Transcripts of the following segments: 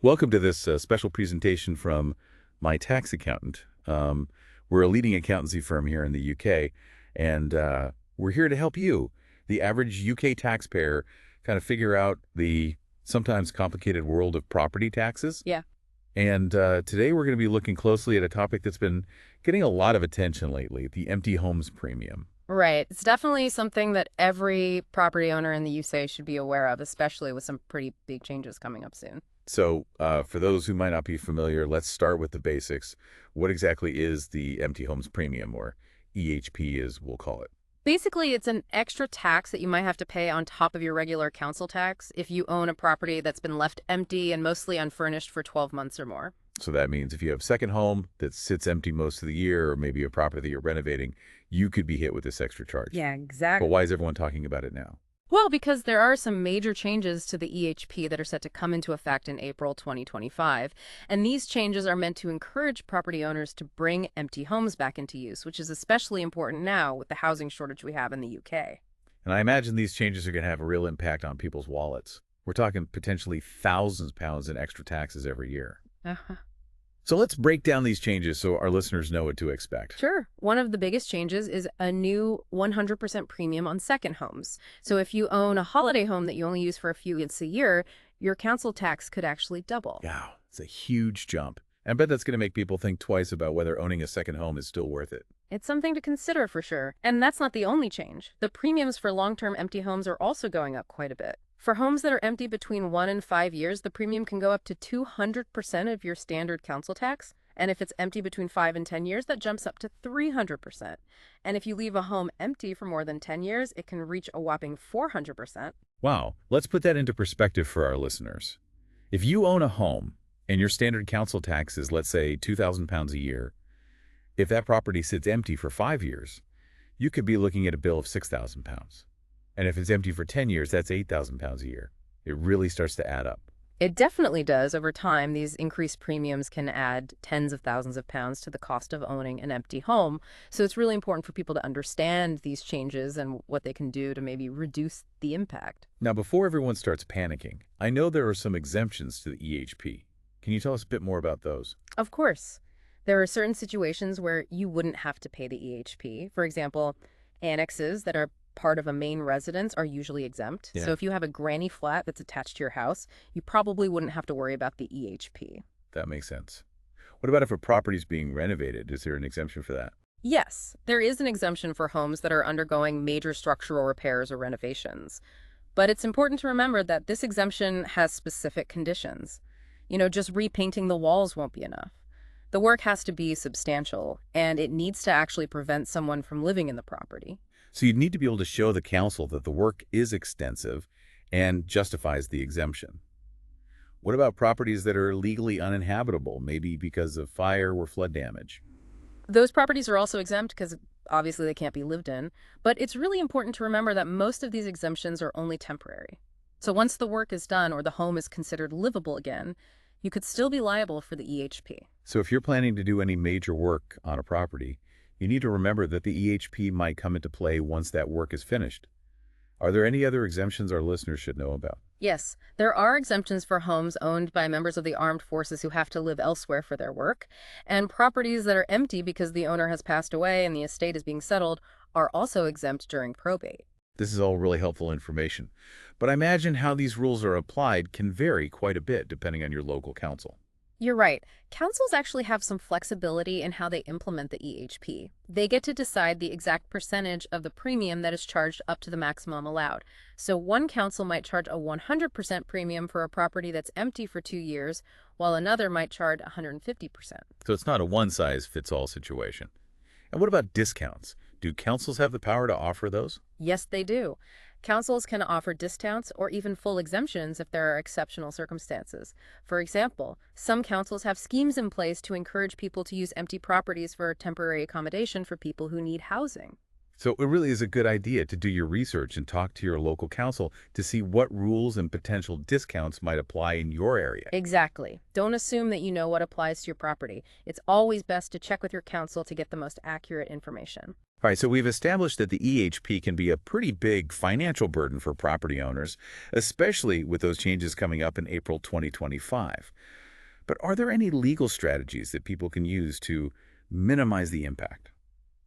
Welcome to this special presentation from my tax accountant. We're a leading accountancy firm here in the UK, and we're here to help you, the average UK taxpayer, kind of figure out the sometimes complicated world of property taxes. Yeah. And today we're going to be looking closely at a topic that's been getting a lot of attention lately, the empty homes premium. Right. It's definitely something that every property owner in the USA should be aware of, especially with some pretty big changes coming up soon. So for those who might not be familiar, let's start with the basics. What exactly is the empty homes premium, or EHP as we'll call it? Basically, it's an extra tax that you might have to pay on top of your regular council tax if you own a property that's been left empty and mostly unfurnished for 12 months or more. So that means if you have a second home that sits empty most of the year, or maybe a property that you're renovating, you could be hit with this extra charge. Yeah, But exactly. why is everyone talking about it now? Well, because there are some major changes to the EHP that are set to come into effect in April 2025, and these changes are meant to encourage property owners to bring empty homes back into use, which is especially important now with the housing shortage we have in the UK. And I imagine these changes are going to have a real impact on people's wallets. We're talking potentially thousands of pounds in extra taxes every year. Uh-huh. So let's break down these changes so our listeners know what to expect. Sure. One of the biggest changes is a new 100% premium on second homes. So if you own a holiday home that you only use for a few months a year, your council tax could actually double. Wow, it's a huge jump. I bet that's going to make people think twice about whether owning a second home is still worth it. It's something to consider for sure. And that's not the only change. The premiums for long-term empty homes are also going up quite a bit. For homes that are empty between 1 and 5 years, the premium can go up to 200% of your standard council tax. And if it's empty between 5 and 10 years, that jumps up to 300%. And if you leave a home empty for more than 10 years, it can reach a whopping 400%. Wow, let's put that into perspective for our listeners. If you own a home and your standard council tax is, let's say, £2,000 a year, if that property sits empty for 5 years, you could be looking at a bill of £6,000. And if it's empty for 10 years, that's £8,000 a year. It really starts to add up. It definitely does. Over time, these increased premiums can add tens of thousands of pounds to the cost of owning an empty home. So it's really important for people to understand these changes and what they can do to maybe reduce the impact. Now, before everyone starts panicking, I know there are some exemptions to the EHP. Can you tell us a bit more about those? Of course, there are certain situations where you wouldn't have to pay the EHP. For example, annexes that are part of a main residence are usually exempt. Yeah. So if you have a granny flat that's attached to your house, you probably wouldn't have to worry about the EHP. That makes sense. What about if a property is being renovated? Is there an exemption for that? Yes, there is an exemption for homes that are undergoing major structural repairs or renovations. But it's important to remember that this exemption has specific conditions. Just repainting the walls won't be enough. The work has to be substantial, and it needs to actually prevent someone from living in the property. So you'd need to be able to show the council that the work is extensive and justifies the exemption. What about properties that are legally uninhabitable, maybe because of fire or flood damage? Those properties are also exempt because obviously they can't be lived in, but it's really important to remember that most of these exemptions are only temporary. So once the work is done or the home is considered livable again, you could still be liable for the EHP. So if you're planning to do any major work on a property, you need to remember that the EHP might come into play once that work is finished. Are there any other exemptions our listeners should know about? Yes, there are exemptions for homes owned by members of the armed forces who have to live elsewhere for their work, and properties that are empty because the owner has passed away and the estate is being settled are also exempt during probate. This is all really helpful information, but I imagine how these rules are applied can vary quite a bit depending on your local council. You're right. Councils actually have some flexibility in how they implement the EHP. They get to decide the exact percentage of the premium that is charged up to the maximum allowed. So one council might charge a 100% premium for a property that's empty for 2 years, while another might charge 150%. So it's not a one-size-fits-all situation. And what about discounts? Do councils have the power to offer those? Yes, they do. Councils can offer discounts or even full exemptions if there are exceptional circumstances. For example, some councils have schemes in place to encourage people to use empty properties for temporary accommodation for people who need housing. So it really is a good idea to do your research and talk to your local council to see what rules and potential discounts might apply in your area. Exactly. Don't assume that you know what applies to your property. It's always best to check with your council to get the most accurate information. All right, so we've established that the EHP can be a pretty big financial burden for property owners, especially with those changes coming up in April 2025. But are there any legal strategies that people can use to minimize the impact?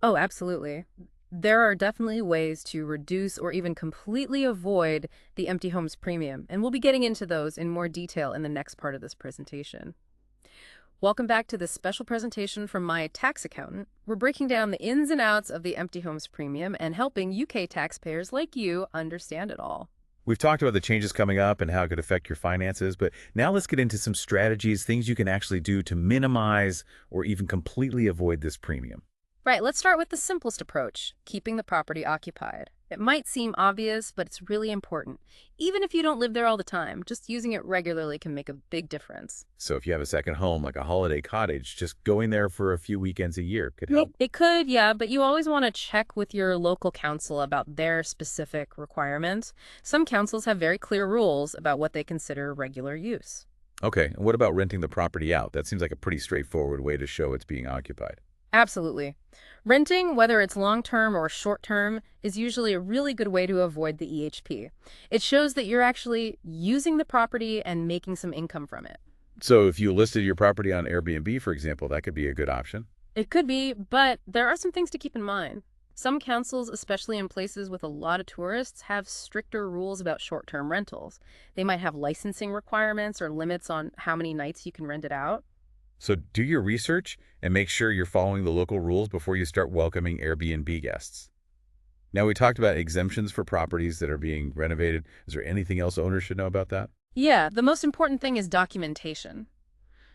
Oh, absolutely. There are definitely ways to reduce or even completely avoid the empty homes premium, and we'll be getting into those in more detail in the next part of this presentation. Welcome back to this special presentation from my tax accountant. We're breaking down the ins and outs of the empty homes premium and helping UK taxpayers like you understand it all. We've talked about the changes coming up and how it could affect your finances, but now let's get into some strategies, things you can actually do to minimize or even completely avoid this premium. Right, let's start with the simplest approach, keeping the property occupied. It might seem obvious, but it's really important. Even if you don't live there all the time, just using it regularly can make a big difference. So if you have a second home, like a holiday cottage, just going there for a few weekends a year could help. It could, yeah, but you always want to check with your local council about their specific requirements. Some councils have very clear rules about what they consider regular use. Okay, and what about renting the property out? That seems like a pretty straightforward way to show it's being occupied. Absolutely. Renting, whether it's long-term or short-term, is usually a really good way to avoid the EHP. It shows that you're actually using the property and making some income from it. So if you listed your property on Airbnb, for example, that could be a good option. It could be, but there are some things to keep in mind. Some councils, especially in places with a lot of tourists, have stricter rules about short-term rentals. They might have licensing requirements or limits on how many nights you can rent it out. So do your research and make sure you're following the local rules before you start welcoming Airbnb guests. Now, we talked about exemptions for properties that are being renovated. Is there anything else owners should know about that? Yeah, the most important thing is documentation.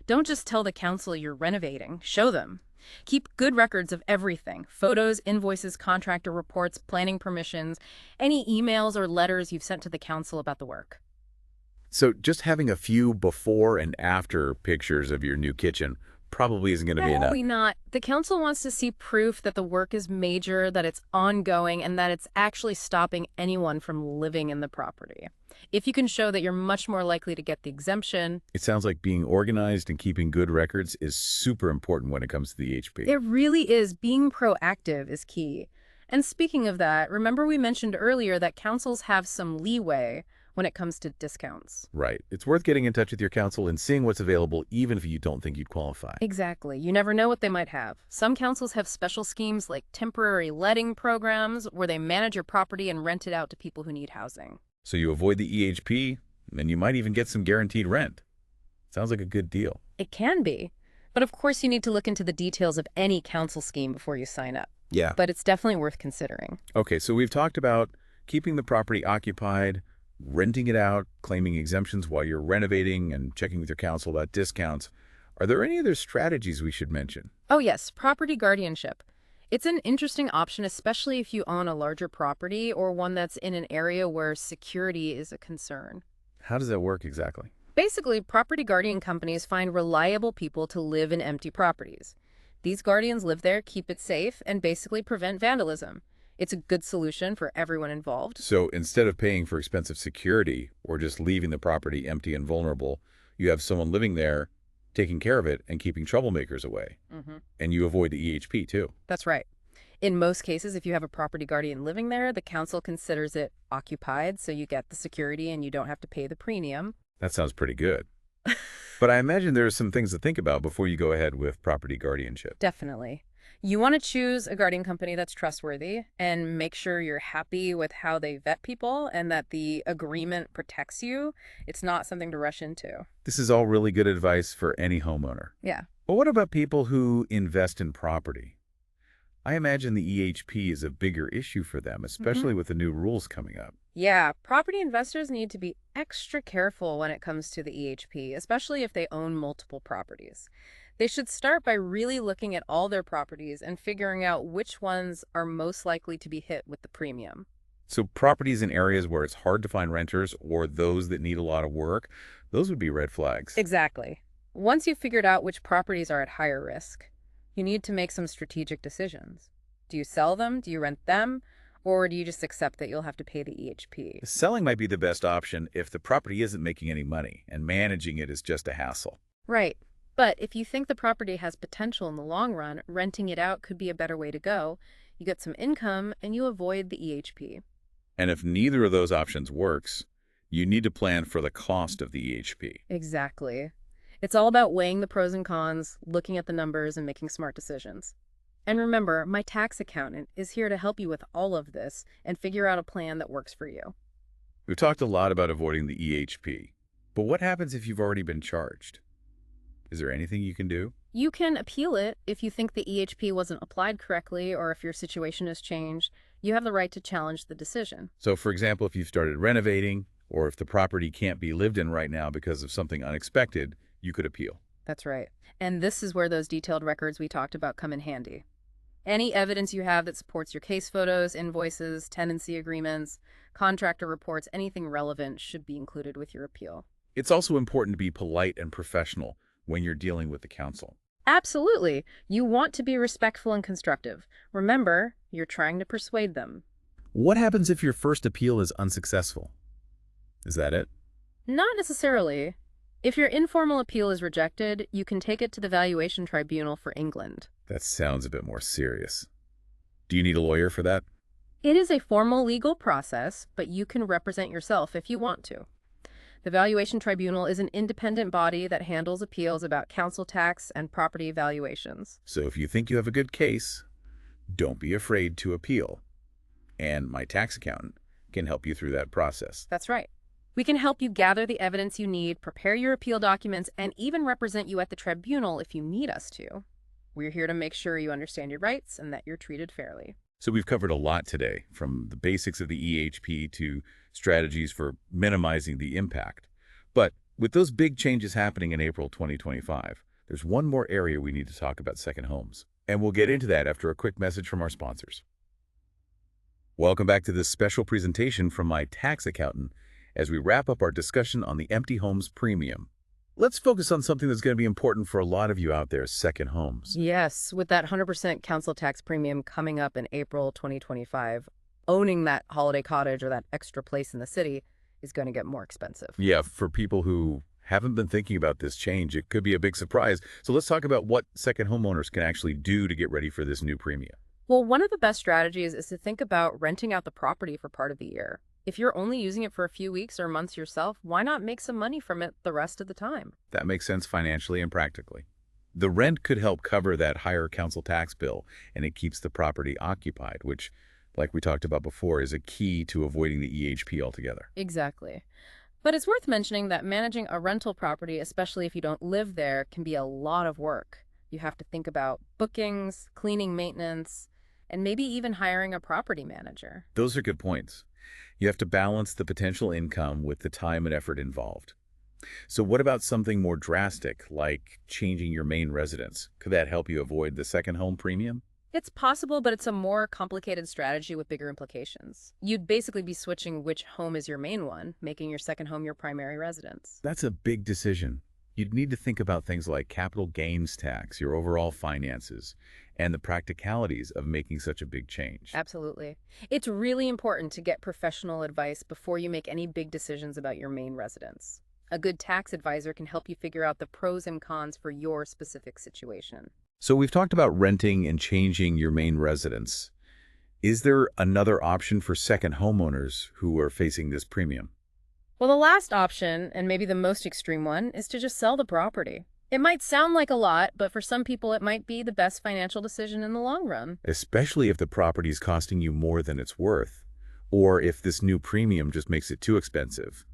Don't just tell the council you're renovating, show them. Keep good records of everything: photos, invoices, contractor reports, planning permissions, any emails or letters you've sent to the council about the work. So just having a few before and after pictures of your new kitchen probably isn't going to be enough. Probably not. The council wants to see proof that the work is major, that it's ongoing, and that it's actually stopping anyone from living in the property. If you can show that you're much more likely to get the exemption. It sounds like being organized and keeping good records is super important when it comes to the HP. It really is. Being proactive is key. And speaking of that, remember we mentioned earlier that councils have some leeway when it comes to discounts. Right. It's worth getting in touch with your council and seeing what's available even if you don't think you'd qualify. Exactly. You never know what they might have. Some councils have special schemes like temporary letting programs where they manage your property and rent it out to people who need housing. So you avoid the EHP, and you might even get some guaranteed rent. Sounds like a good deal. It can be. But of course you need to look into the details of any council scheme before you sign up. Yeah. But it's definitely worth considering. Okay, so we've talked about keeping the property occupied, renting it out, claiming exemptions while you're renovating, and checking with your council about discounts. Are there any other strategies we should mention? Oh yes, property guardianship. It's an interesting option, especially if you own a larger property or one that's in an area where security is a concern. How does that work exactly? Basically, property guardian companies find reliable people to live in empty properties. These guardians live there, keep it safe, and basically prevent vandalism. It's a good solution for everyone involved. So instead of paying for expensive security or just leaving the property empty and vulnerable, you have someone living there, taking care of it, and keeping troublemakers away. And you avoid the EHP too. That's right. In most cases, if you have a property guardian living there, the council considers it occupied, so you get the security and you don't have to pay the premium. That sounds pretty good. But I imagine there are some things to think about before you go ahead with property guardianship. Definitely. You want to choose a guardian company that's trustworthy and make sure you're happy with how they vet people and that the agreement protects you. It's not something to rush into. This is all really good advice for any homeowner. Yeah. But what about people who invest in property? I imagine the EHP is a bigger issue for them, especially with the new rules coming up. Yeah, property investors need to be extra careful when it comes to the EHP, especially if they own multiple properties. They should start by really looking at all their properties and figuring out which ones are most likely to be hit with the premium. So properties in areas where it's hard to find renters or those that need a lot of work, those would be red flags. Exactly. Once you've figured out which properties are at higher risk, you need to make some strategic decisions. Do you sell them? Do you rent them? Or do you just accept that you'll have to pay the EHP? Selling might be the best option if the property isn't making any money and managing it is just a hassle. Right. But if you think the property has potential in the long run, renting it out could be a better way to go. You get some income, and you avoid the EHP. And if neither of those options works, you need to plan for the cost of the EHP. Exactly. It's all about weighing the pros and cons, looking at the numbers, and making smart decisions. And remember, my tax accountant is here to help you with all of this and figure out a plan that works for you. We've talked a lot about avoiding the EHP, but what happens if you've already been charged? Is there anything you can do? You can appeal it if you think the EHP wasn't applied correctly or if your situation has changed. You have the right to challenge the decision. So, for example, if you've started renovating, or if the property can't be lived in right now because of something unexpected, you could appeal. That's right. And this is where those detailed records we talked about come in handy. Any evidence you have that supports your case photos, invoices, tenancy agreements, contractor reports, anything relevant should be included with your appeal. It's also important to be polite and professional when you're dealing with the council. Absolutely. You want to be respectful and constructive. Remember, you're trying to persuade them. What happens if your first appeal is unsuccessful? Is that it? Not necessarily. If your informal appeal is rejected, you can take it to the Valuation Tribunal for England. That sounds a bit more serious. Do you need a lawyer for that? It is a formal legal process, but you can represent yourself if you want to. The Valuation Tribunal is an independent body that handles appeals about council tax and property valuations. So if you think you have a good case, don't be afraid to appeal. And my tax accountant can help you through that process. That's right. We can help you gather the evidence you need, prepare your appeal documents, and even represent you at the tribunal if you need us to. We're here to make sure you understand your rights and that you're treated fairly. So we've covered a lot today, from the basics of the EHP to strategies for minimizing the impact. But with those big changes happening in April 2025, there's one more area we need to talk about second homes. And we'll get into that after a quick message from our sponsors. Welcome back to this special presentation from my tax accountant as we wrap up our discussion on the empty homes premium. Let's focus on something that's going to be important for a lot of you out there, second homes. Yes, with that 100% council tax premium coming up in April 2025, owning that holiday cottage or that extra place in the city is going to get more expensive. Yeah, for people who haven't been thinking about this change, it could be a big surprise. So let's talk about what second homeowners can actually do to get ready for this new premium. Well, one of the best strategies is to think about renting out the property for part of the year. If you're only using it for a few weeks or months yourself, why not make some money from it the rest of the time? That makes sense financially and practically. The rent could help cover that higher council tax bill, and it keeps the property occupied, which, like we talked about before, is a key to avoiding the EHP altogether. Exactly. But it's worth mentioning that managing a rental property, especially if you don't live there, can be a lot of work. You have to think about bookings, cleaning, maintenance, and maybe even hiring a property manager. Those are good points. You have to balance the potential income with the time and effort involved. So what about something more drastic, like changing your main residence? Could that help you avoid the second home premium? It's possible, but it's a more complicated strategy with bigger implications. You'd basically be switching which home is your main one, making your second home your primary residence. That's a big decision. You'd need to think about things like capital gains tax, your overall finances, and the practicalities of making such a big change. Absolutely. It's really important to get professional advice before you make any big decisions about your main residence. A good tax advisor can help you figure out the pros and cons for your specific situation. So we've talked about renting and changing your main residence. Is there another option for second homeowners who are facing this premium? Well, the last option, and maybe the most extreme one, is to just sell the property. It might sound like a lot, but for some people it might be the best financial decision in the long run. Especially if the property is costing you more than it's worth, or if this new premium just makes it too expensive.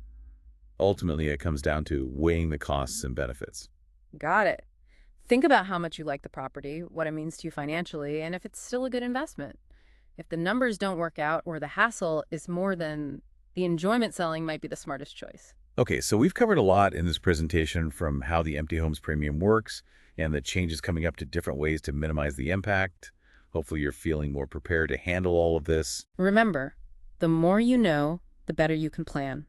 Ultimately, it comes down to weighing the costs and benefits. Got it. Think about how much you like the property, what it means to you financially, and if it's still a good investment. If the numbers don't work out or the hassle is more than the enjoyment, selling might be the smartest choice. Okay, so we've covered a lot in this presentation, from how the empty homes premium works and the changes coming up to different ways to minimize the impact. Hopefully you're feeling more prepared to handle all of this. Remember, the more you know, the better you can plan.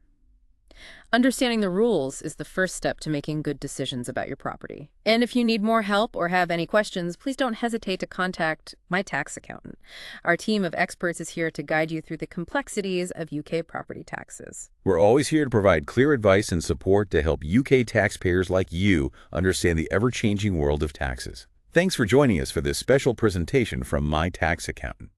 Understanding the rules is the first step to making good decisions about your property. And if you need more help or have any questions, please don't hesitate to contact my tax accountant. Our team of experts is here to guide you through the complexities of UK property taxes. We're always here to provide clear advice and support to help UK taxpayers like you understand the ever-changing world of taxes. Thanks for joining us for this special presentation from my tax accountant.